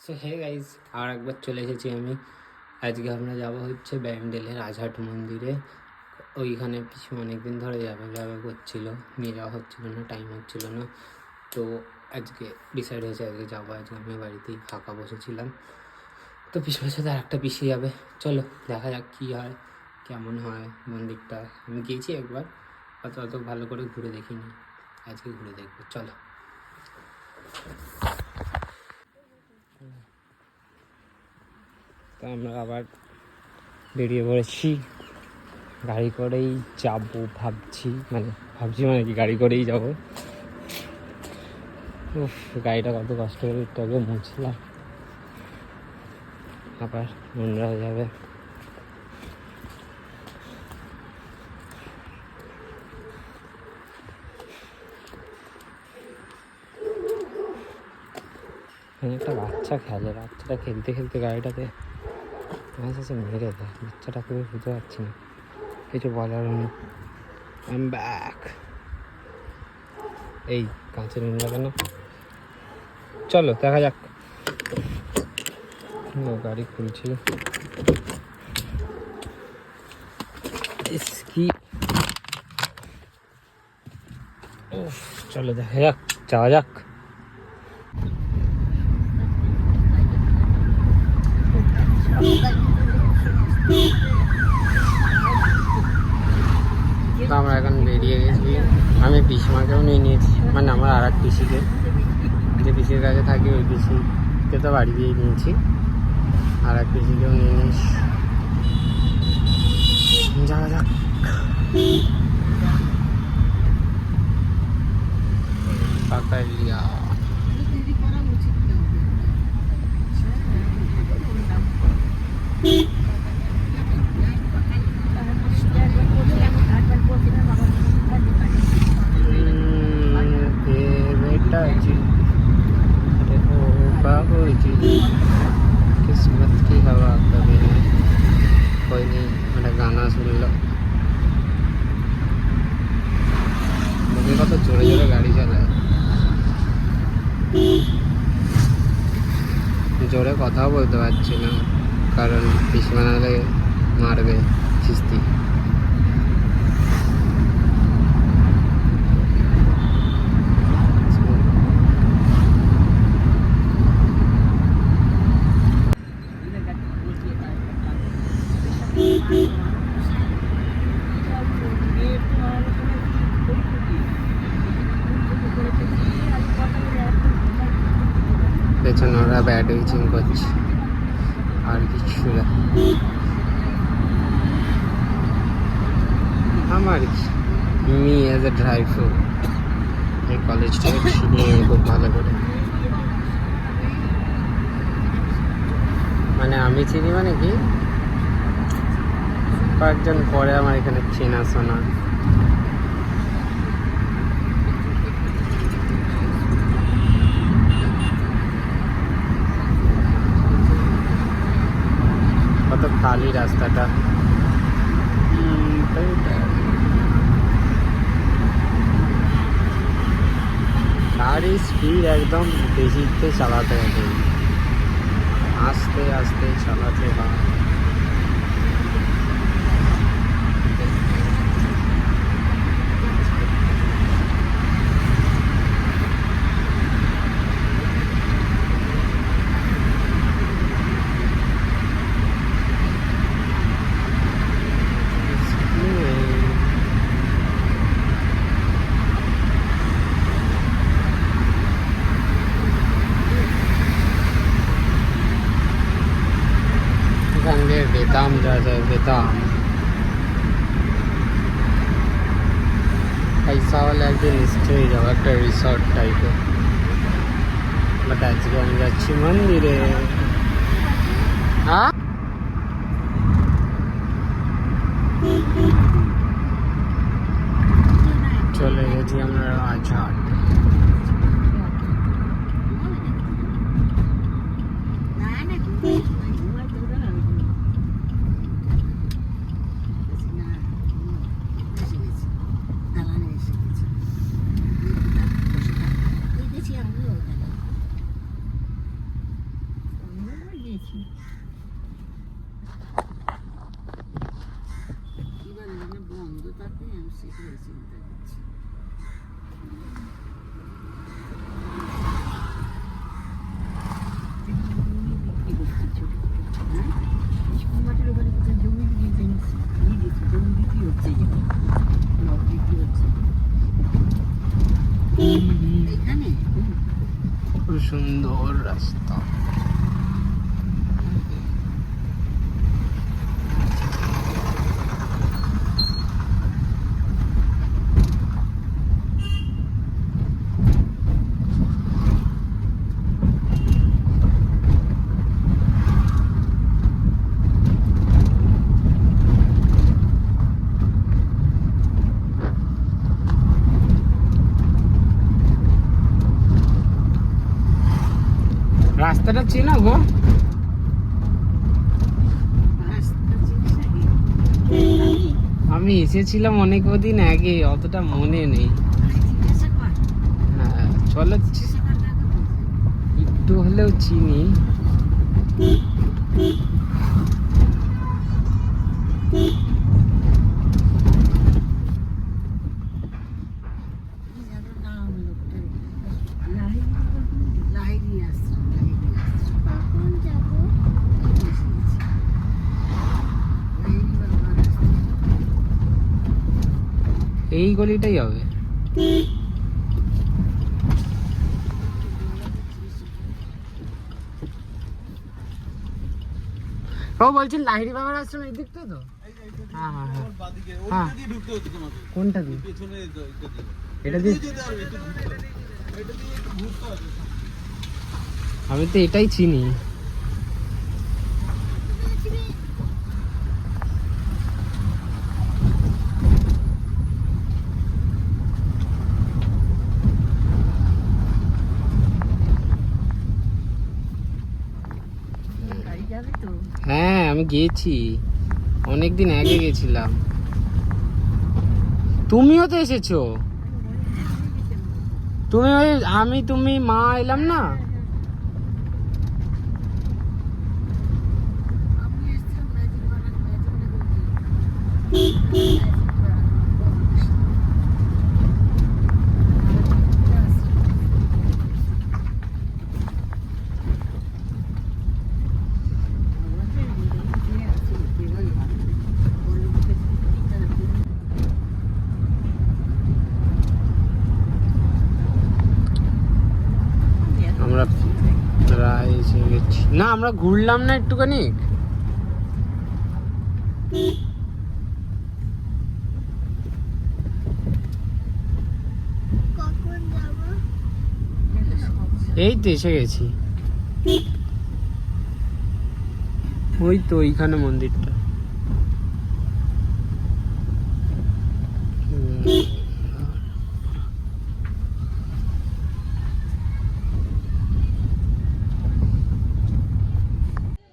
So hey guys, আর একবার চলে এসেছি আমি। আজকে আমরা যাবো হচ্ছে ব্যান্ডেলে রাজহাট মন্দিরে। ওইখানে কিছু অনেকদিন ধরে যাবে যাবে করছিল, নিয়ে যাওয়া হচ্ছিল না, টাইম হচ্ছিল না। তো আজকে ডিসাইড হয়েছে আজকে যাবো। আজকে আমি বাড়িতেই ফাঁকা বসেছিলাম, তো পিছনের সাথে আর একটা পিছিয়ে যাবে। চলো দেখা যাক কী হয়, কেমন হয় মন্দিরটা। আমি গিয়েছি একবার, অত ভালো করে ঘুরে দেখিনি, আজকে ঘুরে দেখবো। চলো। তো আমরা আবার বেরিয়ে পড়েছি, গাড়ি করেই যাবো ভাবছি, মানে কি গাড়ি করেই যাবো। উফ, গাড়িটা কত কষ্ট করে একটু আগে মুছলাম, আবার নোংরা হয়ে যাবে। একটা বাচ্চা খেলে, বাচ্চাটা খেলতে খেলতে গাড়িটাতে মাঝে মেরে দেয়। বাচ্চাটা খুবই বুঝতে পারছি না, কিছু বলার নেই। I am back. এই কাঁচের নোংরা কেন? চলো দেখা যাক। গাড়ি খুলছি, চলো দেখা যাক, যাওয়া যাক। তো আমরা এখন বেরিয়ে গেছি। আমি পিসিমাকেও নিয়ে নিয়েছি, মানে আমার আর এক পিসিকে, যে পিসির কাছে থাকি ওই পিসিকে তো বাড়ি দিয়ে নিয়েছি, আর এক পিসিকেও নিয়ে নিয়েছি। যাওয়া যাক। পাকালিয়া किस्मत की हवा कभी कोई नहीं। मेरा गाना सुन लो। मुझे कत जोरे जोरे गाड़ी चालाয়, জোরে কথাও বলতে পারছি না, কারণ পিছনে নাহলে মারবে কিস্তি। পেছনে ওরা ব্যাড উইচিং করছে, আর কিছু না। আমার মি অ্যাজ এ ড্রাইভার এই কলেজটাকে চিনি খুব ভালো করে। মানে আমি চিনি মানে কি, কয়েকজন পরে আমার এখানে চেনাশোনা। কত খালি রাস্তাটা, গাড়ির স্পিড একদম বেশিতে চালাতে হবে, আস্তে আস্তে চালাতে হয়। বেতাম যাওয়া যায়, বেতাম পয়সা হলে একদিন নিশ্চয়ই যাবো, একটা রিসর্ট টাইপের। বাট আজকে আমি যাচ্ছি মন্দিরে। হ্যাঁ, চলে গেছি আমরা রাজহাট। সুন্দর রাস্তা। রাস্তাটা চেনা গো? আমি এসেছিলাম অনেক দিন আগে, অতটা মনে নেই। হ্যাঁ চলো, একটু হলেও চিনি। এই গলিটাই হবে। ও বলছেন লাহিড়ী বাবার আশ্রম এই দিকটা তো? হ্যাঁ হ্যাঁ হ্যাঁ। কোনটা দিয়ে? এটা দিয়ে? আমি তো এটাই চিনি। হ্যাঁ আমি গিয়েছি, অনেকদিন আগে গেছিলাম। তুমিও তো এসেছো। তুমি ওই আমি তুমি মা এলাম না। আমরা প্রায় এসে গেছি। না আমরা ঘুরলাম না একটুখানি? এই তো এসে গেছি। ওই তো ওইখানে মন্দিরটা।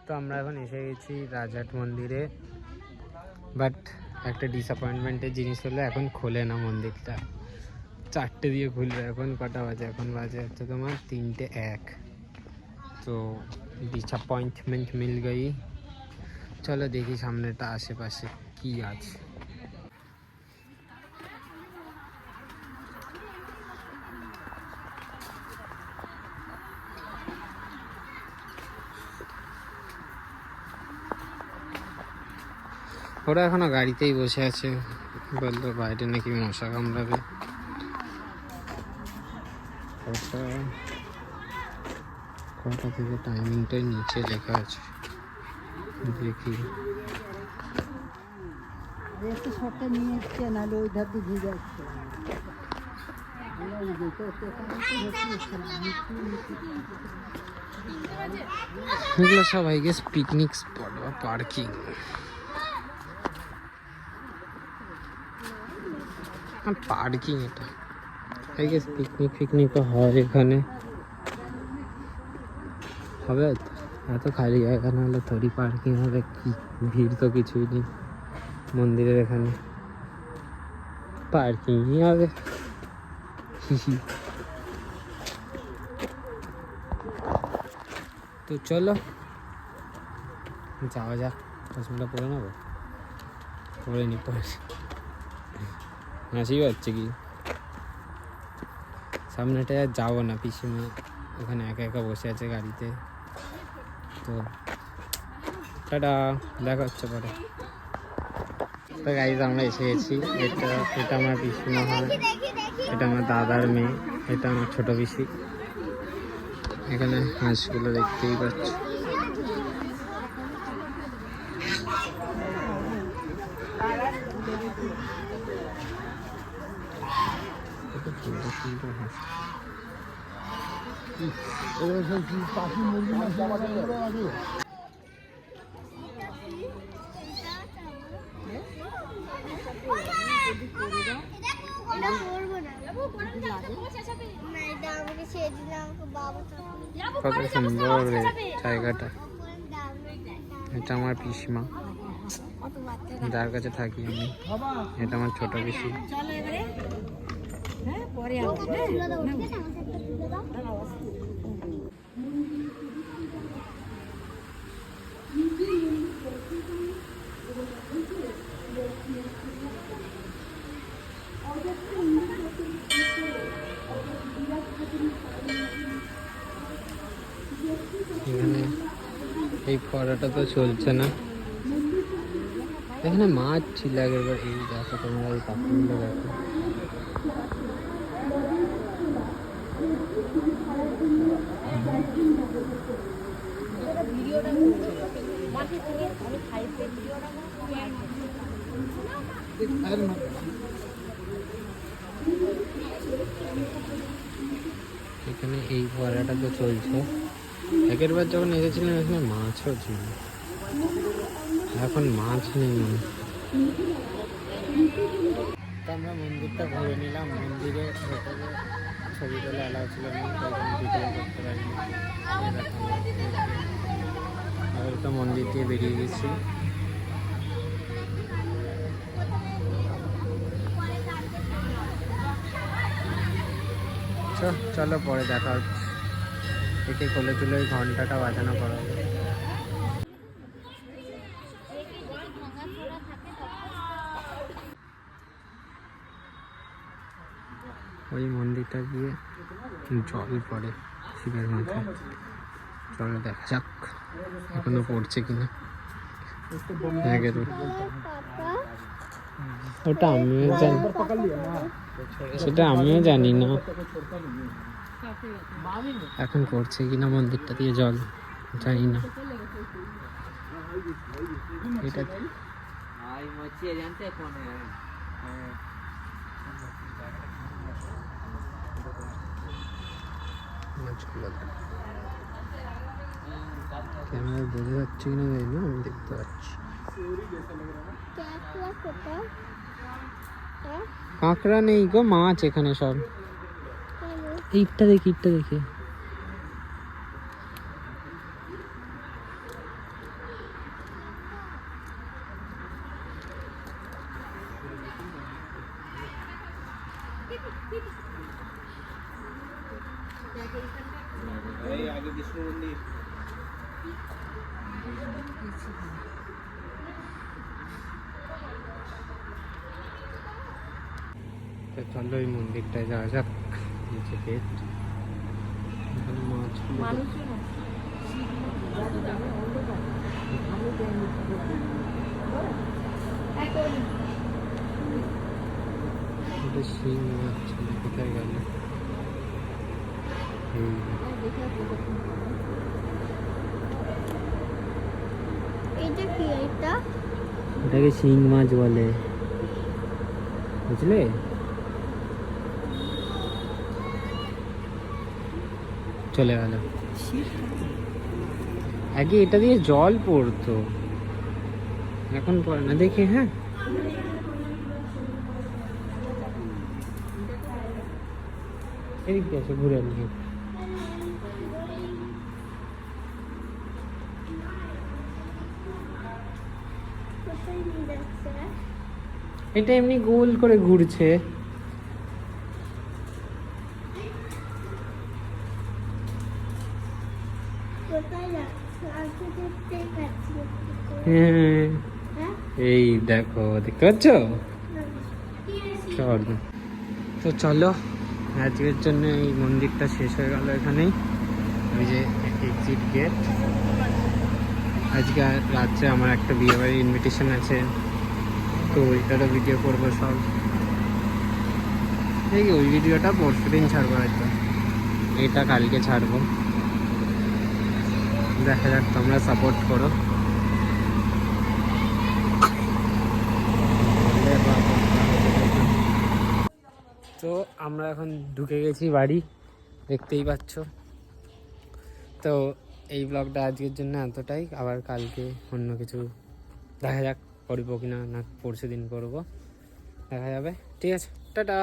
তো আমরা এখন এসে গেছি রাজহাট মন্দিরে, বাট একটা ডিসঅ্যাপয়েন্টমেন্টের জিনিস হলো এখন খোলে না মন্দিরটা। 4টে দিয়ে খুলবে। এখন কটা বাজে? এখন বাজে হচ্ছে তোমার 3:01। তো ডিসঅ্যাপয়েন্টমেন্ট মিল গই। চলো দেখি সামনেটা আশেপাশে কি আছে। ওরা এখনো গাড়িতেই বসে আছে, বললো বাইরে নাকি মশা কামড়াবে। কটা থেকে টাইমিংটাই নিচে লেখা আছে, দেখি। এগুলো সব আই গেস পিকনিক স্পট বা পার্কিং। পার্কিং এটা আই গেস। পিকনিকও হয় এখানে, হবে এত খালি জায়গা না হলে থোড়ি পার্কিং হবে। কি ভিড় তো কিছুই নেই মন্দিরের এখানে, পার্কিংই হবে। তো চলো যাওয়া যাক। চশমাটা পরে নেবো, পরে নি পরে। হাসি পাচ্ছে কি? সামনেটা আর যাবো না, পিসিমা ওখানে একা একা বসে আছে গাড়িতে। তো টাটা, দেখা হচ্ছে পরে। তো গাইজ আমরা এসে গেছি। এটা আমার পিসিমা হয়, এটা আমার দাদার মেয়ে, এটা আমার ছোট পিসি। এখানে হাঁসগুলো দেখতেই পাচ্ছ। কত সুন্দর জায়গাটা। এটা আমার পিসিমা, যার কাছে থাকি আমি। এটা আমার ছোট পিসি। এখানে এই ফোয়ারাটা তো চলছে না। এখানে মাছ ছিল আগেরবার। এই দেখো তোমরা, এই পাখিগুলো দেখো। এখানে এই ফোয়ারাটা তো চলছে। আগেরবার যখন এসেছিলাম এখানে মাছও ছিল, এখন মাছ নেই। আমরা মন্দিরটা ঘুরে নিলাম। মন্দিরে ছবি তোলা এলাও ছিল না, ভিডিও করতে পারিনি। আর তো মন্দির দিয়ে বেরিয়ে গেছি। চলো পরে দেখা হচ্ছে। একে কোলে তুলে ওই ঘন্টাটা বাজানো করা হবে। ওই মন্দিরটা দিয়ে জল পড়ে শিবের মাথায়। চলো দেখা যাক এখনো পড়ছে কিনা। ওটা আমিও জানি, সেটা আমিও জানি না এখন পড়ছে কিনা মন্দিরটা দিয়ে জল, জানি না। এটা ক্যামেরায় বোঝা যাচ্ছে কিনা জানি না, আমি দেখতে পাচ্ছি। কাঁকড়া নেই গো, মাছ এখানে সব। ইটটা দেখি, ইটটা দেখি। তো চলো এই মন্দিরটায় যাওয়া যাক। নিচে গেট, শিং মাছ কোথায় গেল? এটাকে শিং মাছ বলে, বুঝলে? চলে গেল। আগে এটা দিয়ে জল পড়তো, এখন পড়ে না। দেখি, হ্যাঁ এদিক দিয়ে আছে, ঘুরে নিয়ে। এটা এমনি গোল করে ঘুরছে। হ্যাঁ এই দেখো, দেখতে পাচ্ছ? তো চলো, আজকের জন্য এই মন্দিরটা শেষ হয়ে গেল এখানেই। ওই যে এক্সিট গেট। আজকে রাত্রে আমার একটা বিয়ে বাড়ির ইনভিটেশন আছে, তো ওইটারও ভিডিও করবো সব। দেখি ওই ভিডিওটা পরশু দিন ছাড়বো, হয়তো এটা কালকে ছাড়বো। দেখা যাক, তোমরা সাপোর্ট করো। তো আমরা এখন ঢুকে গেছি বাড়ি, দেখতেই পাচ্ছ। তো এই ব্লগটা আজকের জন্য এতটাই, আবার কালকে অন্য কিছু দেখা যাক করবো কিনা, না পরশু দিন করবো, দেখা যাবে। ঠিক আছে, টাটা।